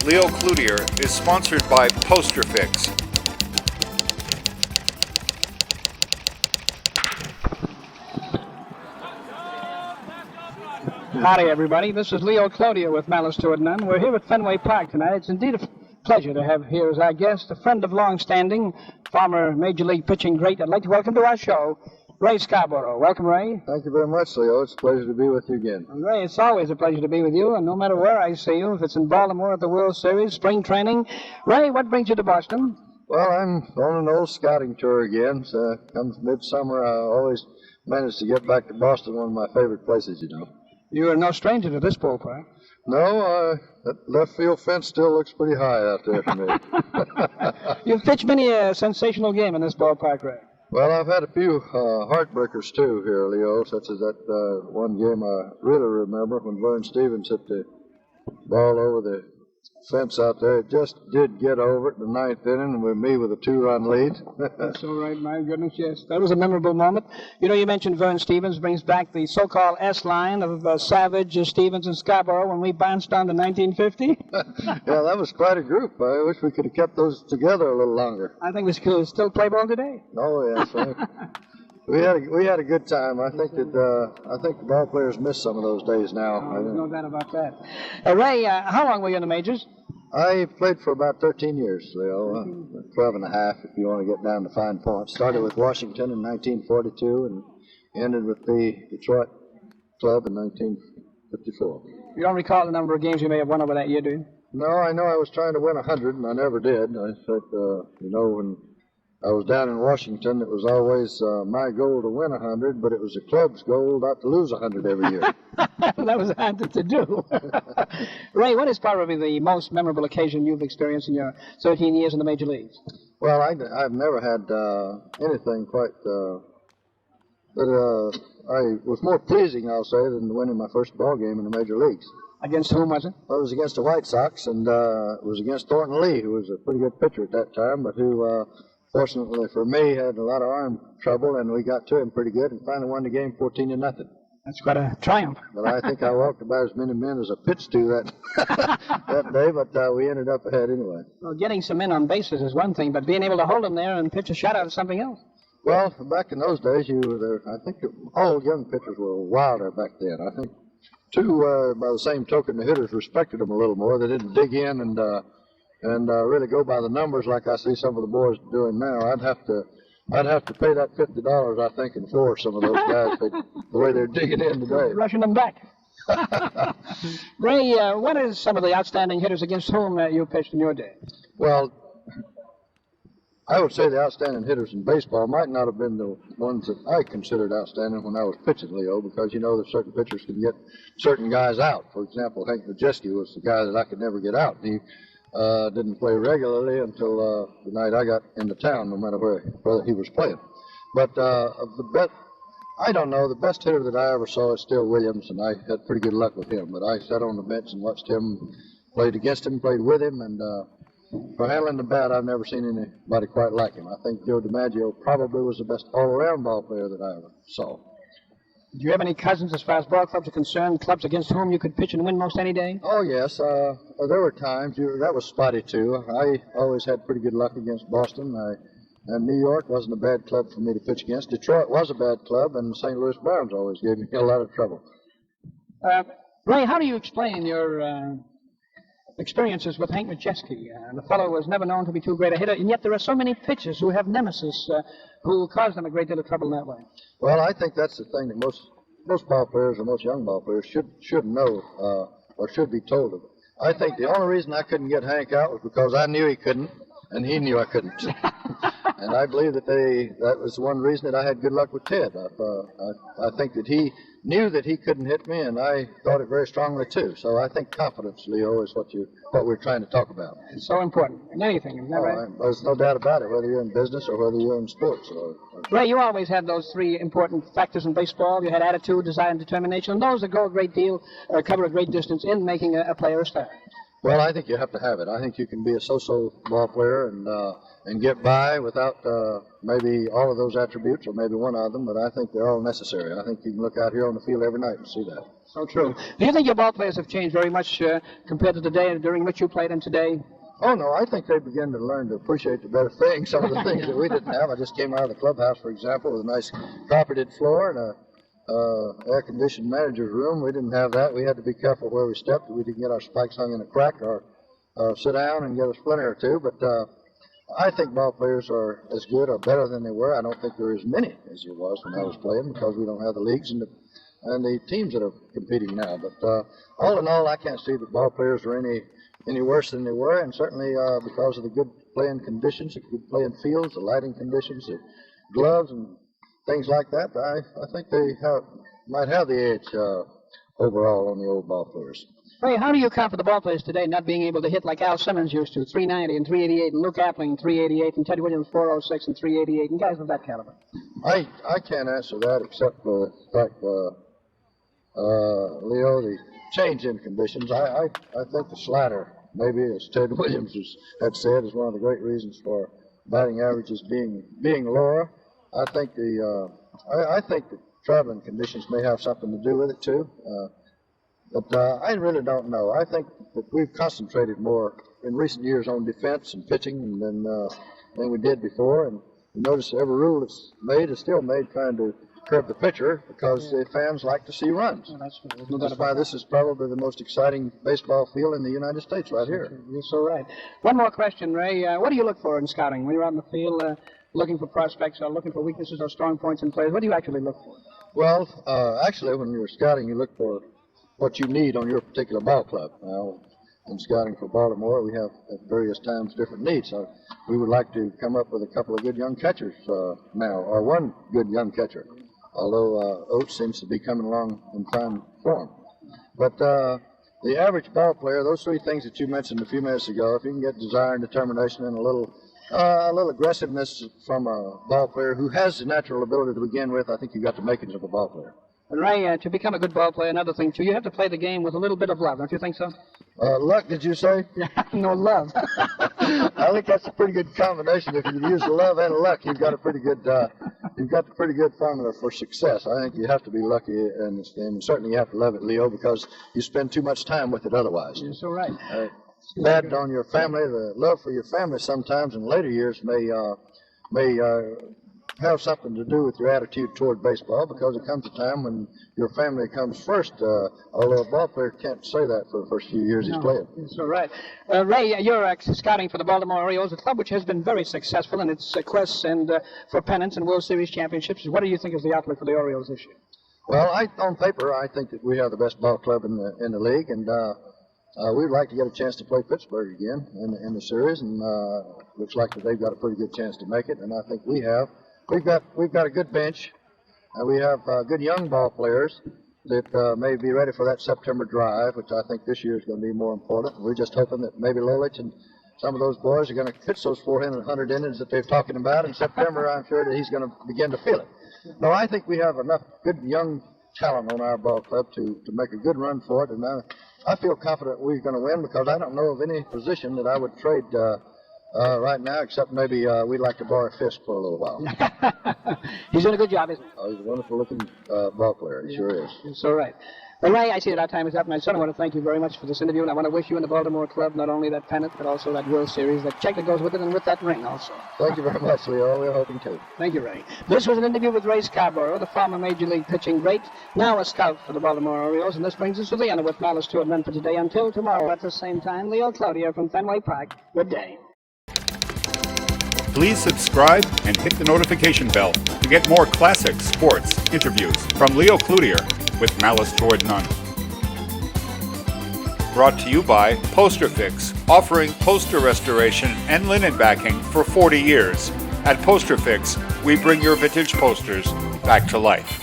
Leo Cloutier is sponsored by Poster Fix. Howdy, everybody. This is Leo Cloutier with Malice to It None. We're here at Fenway Park tonight. It's indeed a pleasure to have here as our guest a friend of long standing, former Major League pitching great. I'd like to welcome to our show Rae Scarborough. Welcome, Rae. Thank you very much, Leo. It's a pleasure to be with you again. Well, Rae, it's always a pleasure to be with you, and no matter where I see you, if it's in Baltimore at the World Series, spring training. Rae, what brings you to Boston? Well, I'm on an old scouting tour again. So comes midsummer, I always manage to get back to Boston, one of my favorite places, you know. You are no stranger to this ballpark. No, that left field fence still looks pretty high out there for me. You've pitched many a sensational game in this ballpark, Rae. Well, I've had a few heartbreakers, too, here, Leo, such as that one game I really remember when Vern Stevens hit the ball over the fence out there. It just did get over it in the ninth inning with me with a 2-run lead. That's all right, my goodness, yes. That was a memorable moment. You know, you mentioned Vern Stevens brings back the so-called S-line of Savage, Stevens, and Scarborough when we bounced on to 1950. Yeah, that was quite a group. I wish we could have kept those together a little longer. I think we could still play ball today. Oh, yes. We had a good time. I think the ball players miss some of those days now. Oh, there's no doubt about that. Rae, how long were you in the majors? I played for about 13 years, Leo. 12 and a half, if you want to get down to fine points. Started with Washington in 1942 and ended with the Detroit club in 1954. You don't recall the number of games you may have won over that year, do you? No, I know I was trying to win 100, and I never did. I said, when I was down in Washington, it was always my goal to win 100, but it was the club's goal not to lose 100 every year. That was hard to do. Rae, what is probably the most memorable occasion you've experienced in your 13 years in the major leagues? Well, I've never had anything quite that I was more pleasing, I'll say, than winning my first ball game in the major leagues. Against whom was it? Well, it was against the White Sox, and it was against Thornton Lee, who was a pretty good pitcher at that time, but who... fortunately for me, had a lot of arm trouble, and we got to him pretty good and finally won the game 14-0. That's quite a triumph. But I think I walked about as many men as I pitched to that day, but we ended up ahead anyway. Well, getting some men on bases is one thing, but being able to hold them there and pitch a shutout is something else. Well, back in those days, I think all young pitchers were wilder back then. I think, too, by the same token, the hitters respected them a little more. They didn't dig in and really go by the numbers like I see some of the boys doing now. I'd have to pay that $50, I think, and floor some of those guys the way they're digging in today. Rushing them back. Rae, what is some of the outstanding hitters against whom you pitched in your day? Well, I would say the outstanding hitters in baseball might not have been the ones that I considered outstanding when I was pitching, Leo, because you know that certain pitchers can get certain guys out. For example, Hank Mageski was the guy that I could never get out. He didn't play regularly until the night I got into town, no matter whether he was playing. But I don't know, the best hitter that I ever saw is still Williams, and I had pretty good luck with him. But I sat on the bench and watched him, played against him, played with him, and for handling the bat, I've never seen anybody quite like him. I think Joe DiMaggio probably was the best all-around ball player that I ever saw. Do you have any cousins as far as ball clubs are concerned, clubs against whom you could pitch and win most any day? Oh, yes. There were times. That was spotty, too. I always had pretty good luck against Boston. And New York wasn't a bad club for me to pitch against. Detroit was a bad club, and the St. Louis Browns always gave me a lot of trouble. Rae, how do you explain your experiences with Hank Mageski? The fellow was never known to be too great a hitter, and yet there are so many pitchers who have nemesis who cause them a great deal of trouble in that way. Well, I think that's the thing that most ball players or most young ball players should know or should be told of. I think the only reason I couldn't get Hank out was because I knew he couldn't, and he knew I couldn't. And I believe that was one reason that I had good luck with Ted. I think that he knew that he couldn't hit me, and I thought it very strongly too. So I think confidence, Leo, is what we're trying to talk about. It's so important in anything, isn't that right? There's no doubt about it, whether you're in business or whether you're in sports. Rae, you always had those three important factors in baseball. You had attitude, desire, and determination, and those that go a great deal, cover a great distance in making a player a star. Well, I think you have to have it. I think you can be a so-so ball player and get by without maybe all of those attributes or maybe one of them, but I think they're all necessary. I think you can look out here on the field every night and see that. So true. Do you think your ball players have changed very much compared to the day during which you played and today? Oh, no, I think they begin to learn to appreciate the better things, some of the things that we didn't have. I just came out of the clubhouse, for example, with a nice carpeted floor and a air-conditioned manager's room. We didn't have that. We had to be careful where we stepped. We didn't get our spikes hung in a crack or sit down and get a splinter or two. But I think ball players are as good or better than they were. I don't think there are as many as there was when I was playing because we don't have the leagues and the teams that are competing now. But all in all, I can't see that ball players are any worse than they were, and certainly because of the good playing conditions, the good playing fields, the lighting conditions, the gloves and things like that, I think they might have the edge overall on the old ball players. Ray, how do you account for the ball players today not being able to hit like Al Simmons used to, 390 and 388, and Luke Appling 388, and Teddy Williams 406 and 388, and guys of that caliber? I can't answer that except for the fact, Leo, the change in conditions. I think the slider, maybe as Ted Williams had said, is one of the great reasons for batting averages being lower. I think the traveling conditions may have something to do with it too, but I really don't know. I think that we've concentrated more in recent years on defense and pitching than we did before. And you notice every rule that's made is still made trying to curb the pitcher because the fans like to see runs. Well, that's why this is probably the most exciting baseball field in the United States right here. You're so right. One more question, Ray. What do you look for in scouting when you're out in the field? Looking for prospects or looking for weaknesses or strong points in players? What do you actually look for? Well, actually, when you're scouting, you look for what you need on your particular ball club. Now, in scouting for Baltimore, we have at various times different needs. We would like to come up with a couple of good young catchers now, or one good young catcher, although Oates seems to be coming along in fine form. But the average ball player, those three things that you mentioned a few minutes ago, if you can get desire and determination and a little aggressiveness from a ball player who has the natural ability to begin with, I think you've got the makings of a ball player. And Ray, to become a good ball player, another thing too, you have to play the game with a little bit of love, don't you think so? Luck, did you say? No, love. I think that's a pretty good combination. If you use love and luck, you've got a pretty good formula for success. I think you have to be lucky, and certainly you have to love it, Leo, because you spend too much time with it otherwise. You're so right. Bad on your family, the love for your family sometimes in later years may have something to do with your attitude toward baseball, because it comes a time when your family comes first, although a ball player can't say that for the first few years he's playing. That's all right. Ray, you're scouting for the Baltimore Orioles, a club which has been very successful in its quests and for pennants and World Series championships. What do you think is the outlook for the Orioles this year? Well, on paper, I think that we have the best ball club in the league, and we'd like to get a chance to play Pittsburgh again in the series, and looks like that they've got a pretty good chance to make it, and I think we have. We've got a good bench, and we have good young ball players that may be ready for that September drive, which I think this year is going to be more important. We're just hoping that maybe Lolich and some of those boys are going to pitch those 400 innings that they're talking about in September. I'm sure that he's going to begin to feel it. No, I think we have enough good young talent on our ball club to make a good run for it, and I feel confident we're going to win, because I don't know of any position that I would trade right now, except maybe we'd like to borrow Fisk for a little while. He's doing a good job, isn't he? He's a wonderful-looking ball player. He sure is. It's all right. Well, Ray, I see that our time is up, and I certainly want to thank you very much for this interview, and I want to wish you and the Baltimore club not only that pennant, but also that World Series, that check that goes with it, and with that ring also. Thank you very much, Leo. We're hoping to. Thank you, Ray. This was an interview with Rae Scarborough, the former Major League pitching great, now a scout for the Baltimore Orioles, and this brings us to the end of With Malice to None for today. Until tomorrow at the same time, Leo Cloutier from Fenway Park. Good day. Please subscribe and hit the notification bell to get more classic sports interviews from Leo Cloutier with Malice Toward None. Brought to you by Poster Fix, offering poster restoration and linen backing for 40 years. At Poster Fix, we bring your vintage posters back to life.